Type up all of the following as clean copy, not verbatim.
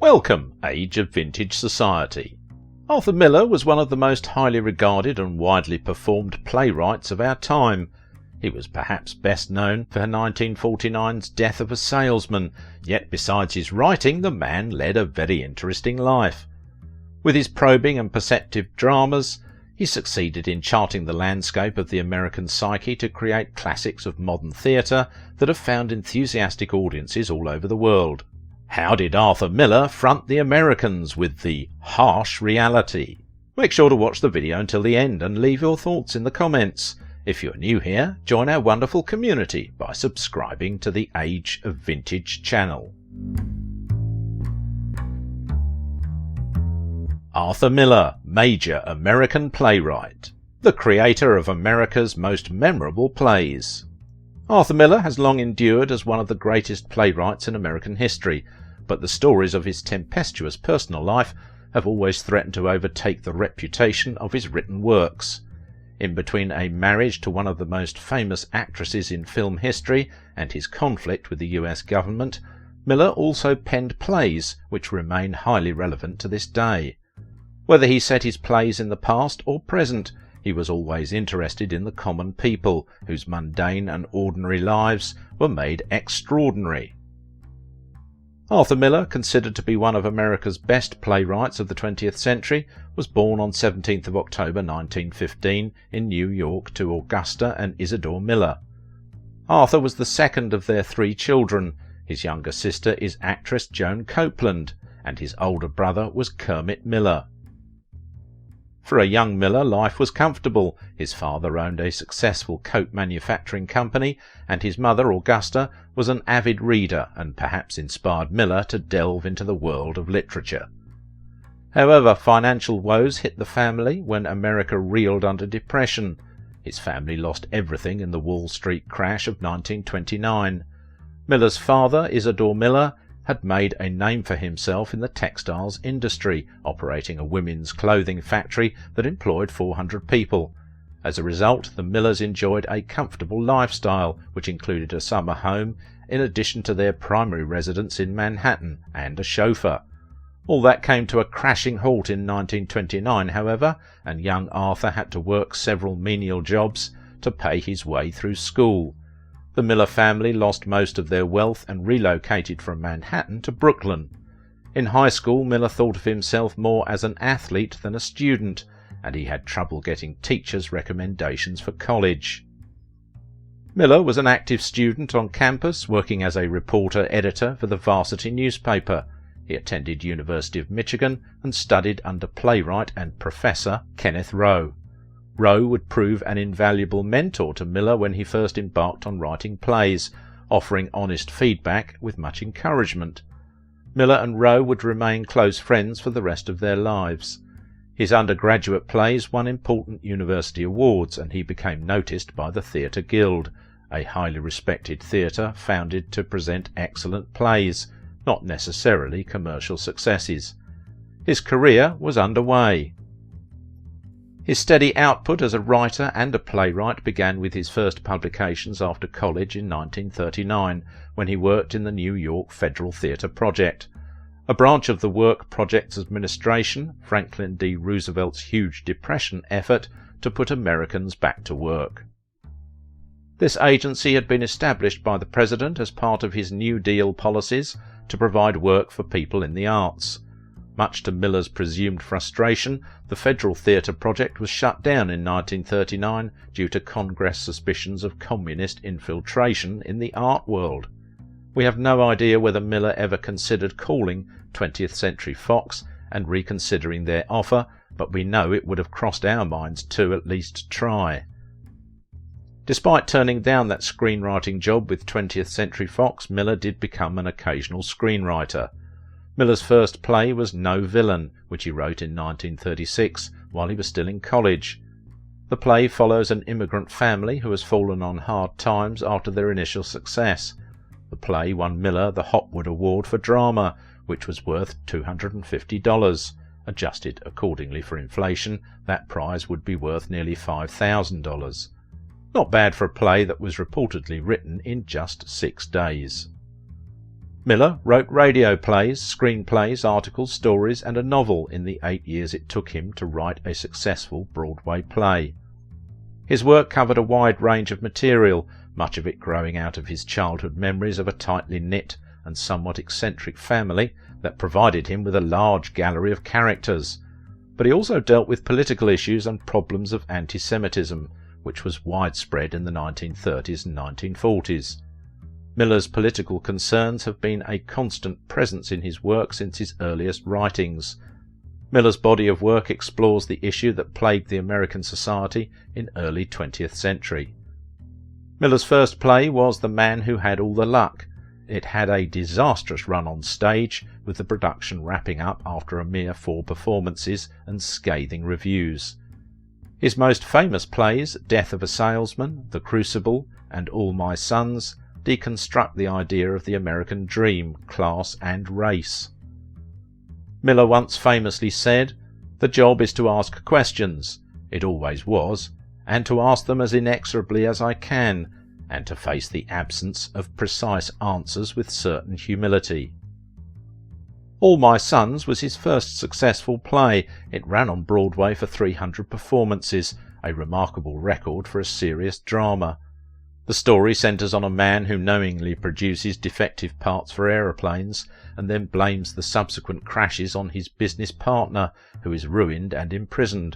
Welcome, Age of Vintage Society. Arthur Miller was one of the most highly regarded and widely performed playwrights of our time. He was perhaps best known for 1949's Death of a Salesman, yet besides his writing, the man led a very interesting life. With his probing and perceptive dramas, he succeeded in charting the landscape of the American psyche to create classics of modern theatre that have found enthusiastic audiences all over the world. How did Arthur Miller front the Americans with the harsh reality? Make sure to watch the video until the end and leave your thoughts in the comments. If you're new here, join our wonderful community by subscribing to the Age of Vintage channel. Arthur Miller, major American playwright, the creator of America's most memorable plays. Arthur Miller has long endured as one of the greatest playwrights in American history, but the stories of his tempestuous personal life have always threatened to overtake the reputation of his written works. In between a marriage to one of the most famous actresses in film history and his conflict with the US government, Miller also penned plays which remain highly relevant to this day. Whether he set his plays in the past or present, he was always interested in the common people, whose mundane and ordinary lives were made extraordinary. Arthur Miller, considered to be one of America's best playwrights of the 20th century, was born on 17th of October 1915 in New York to Augusta and Isidore Miller. Arthur was the second of their 3 children. His younger sister is actress Joan Copeland, and his older brother was Kermit Miller. For a young Miller, life was comfortable. His father owned a successful coat manufacturing company, and his mother, Augusta, was an avid reader and perhaps inspired Miller to delve into the world of literature. However, financial woes hit the family when America reeled under depression. His family lost everything in the Wall Street crash of 1929. Miller's father, Isidore Miller, had made a name for himself in the textiles industry, operating a women's clothing factory that employed 400 people. As a result, the Millers enjoyed a comfortable lifestyle, which included a summer home, in addition to their primary residence in Manhattan, and a chauffeur. All that came to a crashing halt in 1929, however, and young Arthur had to work several menial jobs to pay his way through school. The Miller family lost most of their wealth and relocated from Manhattan to Brooklyn. In high school, Miller thought of himself more as an athlete than a student, and he had trouble getting teachers' recommendations for college. Miller was an active student on campus, working as a reporter-editor for the varsity newspaper. He attended University of Michigan and studied under playwright and professor Kenneth Rowe. Rowe would prove an invaluable mentor to Miller when he first embarked on writing plays, offering honest feedback with much encouragement. Miller and Rowe would remain close friends for the rest of their lives. His undergraduate plays won important university awards, and he became noticed by the Theatre Guild, a highly respected theatre founded to present excellent plays, not necessarily commercial successes. His career was underway. His steady output as a writer and a playwright began with his first publications after college in 1939, when he worked in the New York Federal Theatre Project, a branch of the Work Projects Administration, Franklin D. Roosevelt's huge Depression effort to put Americans back to work. This agency had been established by the President as part of his New Deal policies to provide work for people in the arts. Much to Miller's presumed frustration, the Federal Theatre Project was shut down in 1939 due to Congress suspicions of communist infiltration in the art world. We have no idea whether Miller ever considered calling 20th Century Fox and reconsidering their offer, but we know it would have crossed our minds to at least try. Despite turning down that screenwriting job with 20th Century Fox, Miller did become an occasional screenwriter. Miller's first play was No Villain, which he wrote in 1936 while he was still in college. The play follows an immigrant family who has fallen on hard times after their initial success. The play won Miller the Hopwood Award for Drama, which was worth $250. Adjusted accordingly for inflation, that prize would be worth nearly $5,000. Not bad for a play that was reportedly written in just 6 days. Miller wrote radio plays, screenplays, articles, stories and a novel in the 8 years it took him to write a successful Broadway play. His work covered a wide range of material, much of it growing out of his childhood memories of a tightly knit and somewhat eccentric family that provided him with a large gallery of characters. But he also dealt with political issues and problems of anti-Semitism, which was widespread in the 1930s and 1940s. Miller's political concerns have been a constant presence in his work since his earliest writings. Miller's body of work explores the issue that plagued the American society in early 20th century. Miller's first play was The Man Who Had All the Luck. It had a disastrous run on stage, with the production wrapping up after a mere 4 performances and scathing reviews. His most famous plays, Death of a Salesman, The Crucible, and All My Sons, deconstruct the idea of the American dream, class and race. Miller once famously said, "The job is to ask questions, it always was, and to ask them as inexorably as I can, and to face the absence of precise answers with certain humility." All My Sons was his first successful play. It ran on Broadway for 300 performances, a remarkable record for a serious drama. The story centres on a man who knowingly produces defective parts for aeroplanes and then blames the subsequent crashes on his business partner, who is ruined and imprisoned.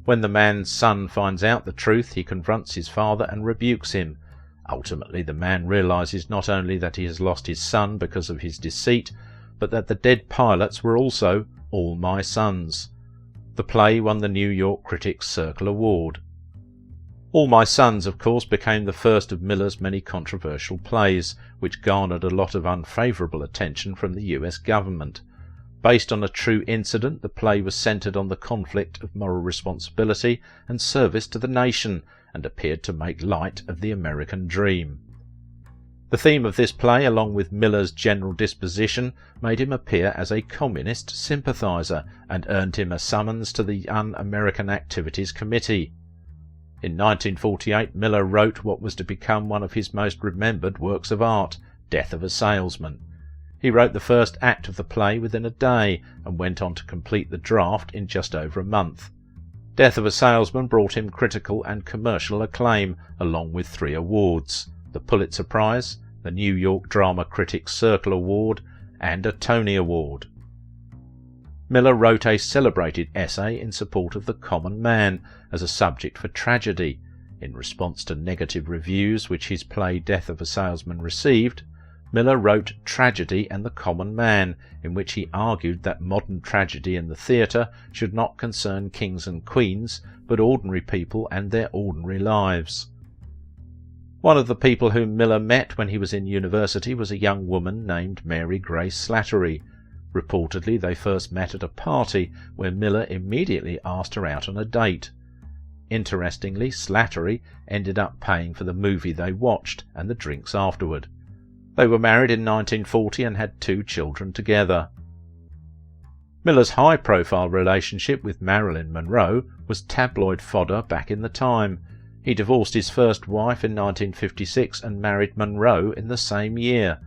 When the man's son finds out the truth, he confronts his father and rebukes him. Ultimately, the man realises not only that he has lost his son because of his deceit, but that the dead pilots were also all my sons. The play won the New York Critics Circle Award. All My Sons, of course, became the first of Miller's many controversial plays, which garnered a lot of unfavourable attention from the US government. Based on a true incident, the play was centred on the conflict of moral responsibility and service to the nation, and appeared to make light of the American dream. The theme of this play, along with Miller's general disposition, made him appear as a communist sympathiser, and earned him a summons to the Un-American Activities Committee. In 1948, Miller wrote what was to become one of his most remembered works of art, Death of a Salesman. He wrote the first act of the play within a day, and went on to complete the draft in just over a month. Death of a Salesman brought him critical and commercial acclaim, along with 3 awards: the Pulitzer Prize, the New York Drama Critics Circle Award, and a Tony Award. Miller wrote a celebrated essay in support of the common man as a subject for tragedy. In response to negative reviews which his play Death of a Salesman received, Miller wrote Tragedy and the Common Man, in which he argued that modern tragedy in the theatre should not concern kings and queens, but ordinary people and their ordinary lives. One of the people whom Miller met when he was in university was a young woman named Mary Grace Slattery. Reportedly, they first met at a party where Miller immediately asked her out on a date. Interestingly, Slattery ended up paying for the movie they watched and the drinks afterward. They were married in 1940 and had 2 children together. Miller's high-profile relationship with Marilyn Monroe was tabloid fodder back in the time. He divorced his first wife in 1956 and married Monroe in the same year.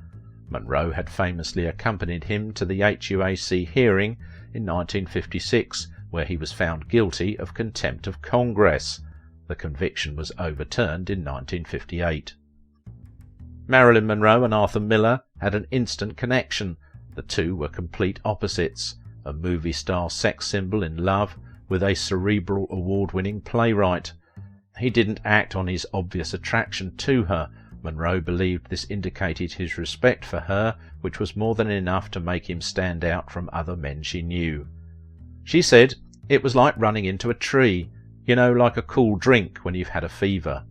Monroe had famously accompanied him to the HUAC hearing in 1956, where he was found guilty of contempt of Congress. The conviction was overturned in 1958. Marilyn Monroe and Arthur Miller had an instant connection. The two were complete opposites, a movie star sex symbol in love with a cerebral award-winning playwright. He didn't act on his obvious attraction to her. Monroe believed this indicated his respect for her, which was more than enough to make him stand out from other men she knew. She said, "It was like running into a tree, like a cool drink when you've had a fever."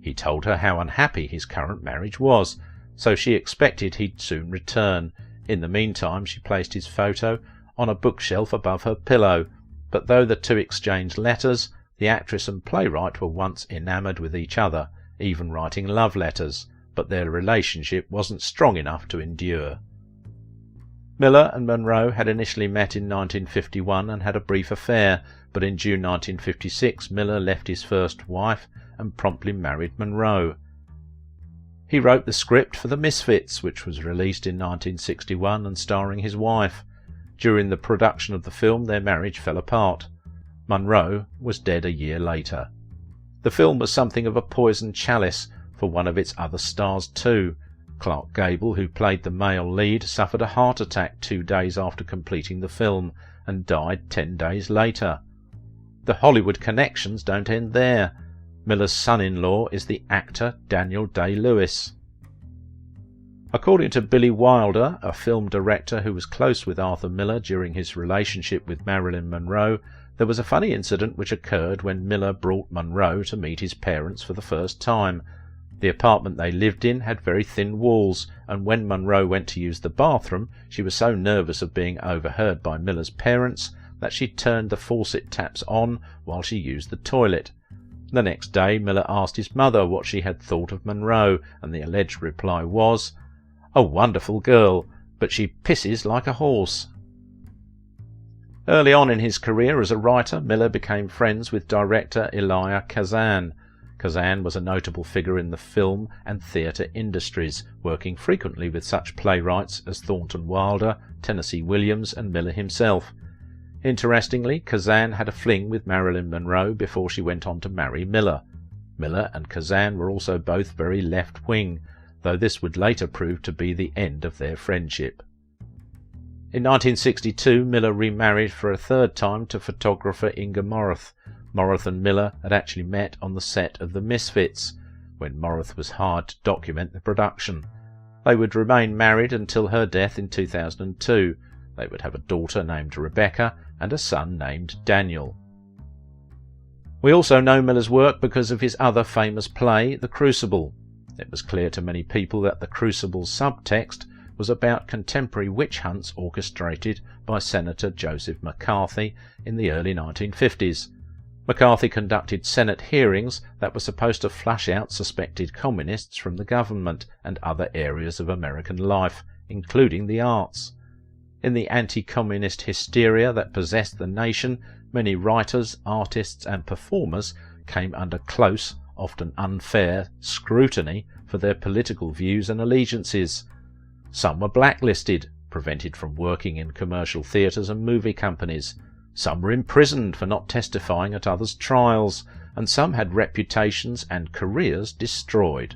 He told her how unhappy his current marriage was, so she expected he'd soon return. In the meantime, she placed his photo on a bookshelf above her pillow, but though the two exchanged letters, the actress and playwright were once enamoured with each other, even writing love letters, but their relationship wasn't strong enough to endure. Miller and Monroe had initially met in 1951 and had a brief affair, but in June 1956 Miller left his first wife and promptly married Monroe. He wrote the script for The Misfits, which was released in 1961 and starring his wife. During the production of the film, their marriage fell apart. Monroe was dead a year later. The film was something of a poisoned chalice for one of its other stars too. Clark Gable, who played the male lead, suffered a heart attack 2 days after completing the film and died 10 days later. The Hollywood connections don't end there. Miller's son-in-law is the actor Daniel Day-Lewis. According to Billy Wilder, a film director who was close with Arthur Miller during his relationship with Marilyn Monroe, there was a funny incident which occurred when Miller brought Monroe to meet his parents for the first time. The apartment they lived in had very thin walls, and when Monroe went to use the bathroom, she was so nervous of being overheard by Miller's parents that she turned the faucet taps on while she used the toilet. The next day, Miller asked his mother what she had thought of Monroe, and the alleged reply was, "A wonderful girl, but she pisses like a horse." Early on in his career as a writer, Miller became friends with director Elia Kazan. Kazan was a notable figure in the film and theatre industries, working frequently with such playwrights as Thornton Wilder, Tennessee Williams and Miller himself. Interestingly, Kazan had a fling with Marilyn Monroe before she went on to marry Miller. Miller and Kazan were also both very left-wing, though this would later prove to be the end of their friendship. In 1962, Miller remarried for a third time to photographer Inga Morath. Morath and Miller had actually met on the set of The Misfits, when Morath was hired to document the production. They would remain married until her death in 2002. They would have a daughter named Rebecca and a son named Daniel. We also know Miller's work because of his other famous play, The Crucible. It was clear to many people that The Crucible's subtext was about contemporary witch hunts orchestrated by Senator Joseph McCarthy in the early 1950s. McCarthy conducted Senate hearings that were supposed to flush out suspected communists from the government and other areas of American life, including the arts. In the anti-communist hysteria that possessed the nation, many writers, artists and performers came under close, often unfair, scrutiny for their political views and allegiances. Some were blacklisted, prevented from working in commercial theatres and movie companies. Some were imprisoned for not testifying at others' trials, and some had reputations and careers destroyed.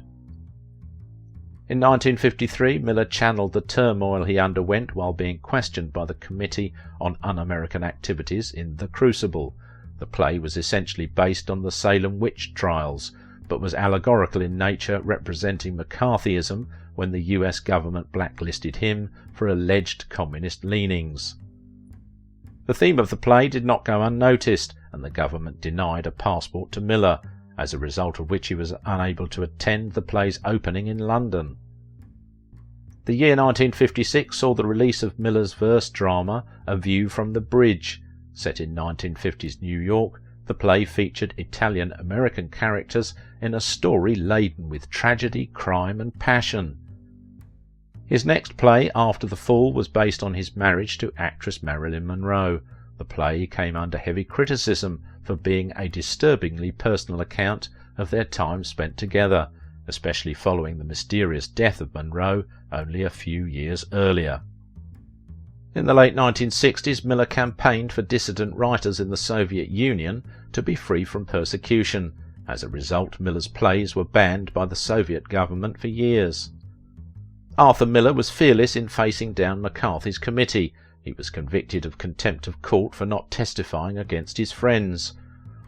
In 1953, Miller channeled the turmoil he underwent while being questioned by the Committee on Un-American Activities in The Crucible. The play was essentially based on the Salem witch trials, but was allegorical in nature, representing McCarthyism when the US government blacklisted him for alleged communist leanings. The theme of the play did not go unnoticed, and the government denied a passport to Miller, as a result of which he was unable to attend the play's opening in London. The year 1956 saw the release of Miller's verse drama A View from the Bridge. Set in 1950s New York, the play featured Italian-American characters in a story laden with tragedy, crime and passion. His next play, After the Fall, was based on his marriage to actress Marilyn Monroe. The play came under heavy criticism for being a disturbingly personal account of their time spent together, especially following the mysterious death of Monroe only a few years earlier. In the late 1960s, Miller campaigned for dissident writers in the Soviet Union to be free from persecution. As a result, Miller's plays were banned by the Soviet government for years. Arthur Miller was fearless in facing down McCarthy's committee. He was convicted of contempt of court for not testifying against his friends.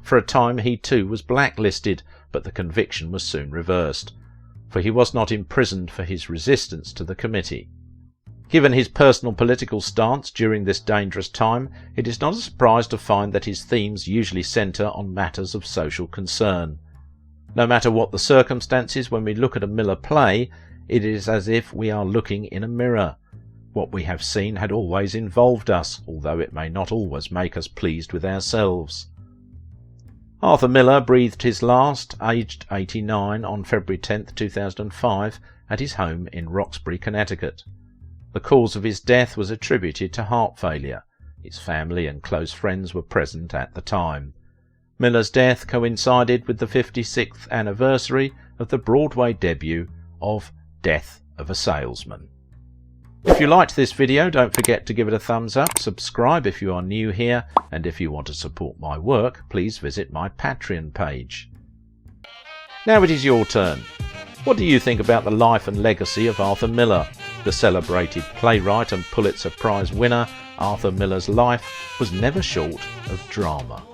For a time he too was blacklisted, but the conviction was soon reversed, for he was not imprisoned for his resistance to the committee. Given his personal political stance during this dangerous time, it is not a surprise to find that his themes usually centre on matters of social concern. No matter what the circumstances, when we look at a Miller play, it is as if we are looking in a mirror. What we have seen had always involved us, although it may not always make us pleased with ourselves. Arthur Miller breathed his last, aged 89, on February 10, 2005, at his home in Roxbury, Connecticut. The cause of his death was attributed to heart failure. His family and close friends were present at the time. Miller's death coincided with the 56th anniversary of the Broadway debut of Death of a Salesman. If you liked this video, don't forget to give it a thumbs up, subscribe if you are new here, and if you want to support my work, please visit my Patreon page. Now it is your turn. What do you think about the life and legacy of Arthur Miller? The celebrated playwright and Pulitzer Prize winner, Arthur Miller's life was never short of drama.